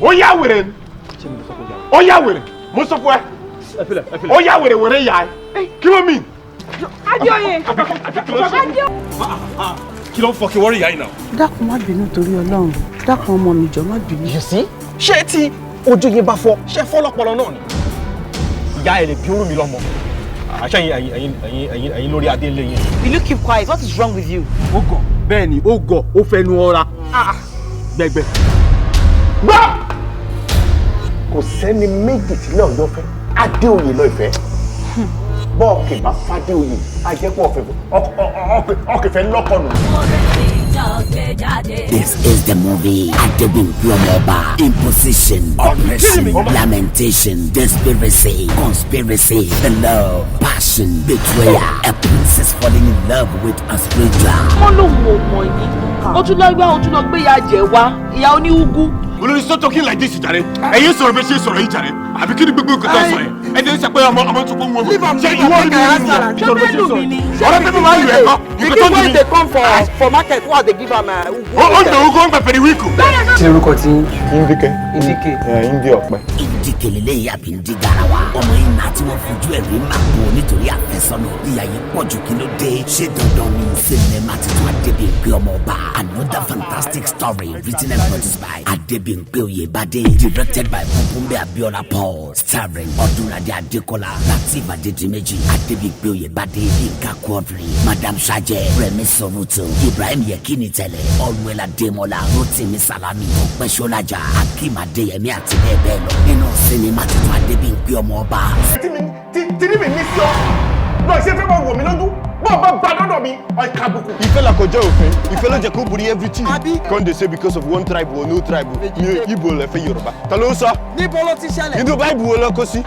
ó yá wèrè ó yá wèrè mo sọ fún ẹ ó yá wèrè wèrè yá ẹ kí ló mean. Adéoyè kí ló ń fọ kí wọ́n rí yá yìí náà. dákun má bínú torí Ọlọ́run dákun ọmọ mi jọ má bínú. you see ṣé tí ojú yẹn bá fọ́ ṣé fọ́ lọ́pọlọ náà ni ìyá ẹ̀ lè bí orú mi lọ́mọ àṣẹ ẹ̀yin lórí adé ńlẹ̀ yẹn. Will you keep quiet? What is wrong with you? ó gọ̀ bẹ́ẹ̀ ni ó gọ̀ ó fẹnu ọra gbẹgbẹ. gbọ́ kò sẹ́ni méjì tí náà yọ fẹ́ Adéoyè lọ ìfẹ́ bọ́ọ̀kì bá fàdéoyè ajẹ́pọ̀ ọ̀kẹ́fẹ́ lọ́kọ̀nù. This is the movie Adebimpe Omoba. Imposition, oppression, lamentation, conspiracy, the love, passion, betrayal. A princess falling in love with a stranger. wọ́n ló mọ̀ yìí ó tún lọ gbé àwọn tún lọ gbé ìyá jẹ wá ìyá oníwúgú. olórí stop talking like this jàre ẹ̀yin sọ̀rọ̀ bẹ́ẹ̀ ṣe sọ̀rọ̀ yìí jàre àbí kí ni gbogbo nǹkan tó sọ yẹn ẹ̀ ẹ̀ ṣe pé ọmọ tó kó wọn mọ̀ ṣe ìwọ ni ọ̀rọ̀ tẹ́lẹ̀ máa ń lù ẹ̀kọ́ pikin wey dey come for market who dey give am ó ń gbẹ̀wò kó ń gbẹ̀ pẹ̀lú wíìkù. ṣé orúkọ tí Indike Indi ọ̀pẹ. Indike lele yàbí ndi garawa. Ọmọ yìí náà tí wọ́n fojú ẹ̀rí máa bò nítorí àfẹ́sọ́nà. Ìyá yìí pọ̀ jù kí ló dé. Ṣé dandan ni sinimá titun Adebimpe Omoba? Another fantastic story written and produced by Adebimpe Oyebade. Directed by Bukunmi Abiola Paul. Starring Odunlade Adekola, Lateef Adedimeji, Adebimpe Oyebade, Yinka Quadri, Madam Shaje, Remi Soruto, Ibrahim Yekini Tele, Olwela Demola, Rotimi Salami, Opesholaja, Akim Adeyemi àti bẹ́ẹ̀ bẹ́ẹ̀ lọ. Nínú sinimá titun Adebimpe Omoba. tí mi ní sí ọ lọ ṣe fẹ́ máa wò mí lójú bọ́ọ̀ bá gba dọ́dọ̀ mi ọ̀ka àbùkù. ìfẹ́ la kọjá òfin ìfẹ́ ló jẹ́ kó borí everything. Come dey say because of one tribe or no tribe mi Igbo lẹ fẹ́ Yorùbá ta ló ń sọ. níbo ló ti ṣẹlẹ̀. nínú báìbù wo lọ kó sí.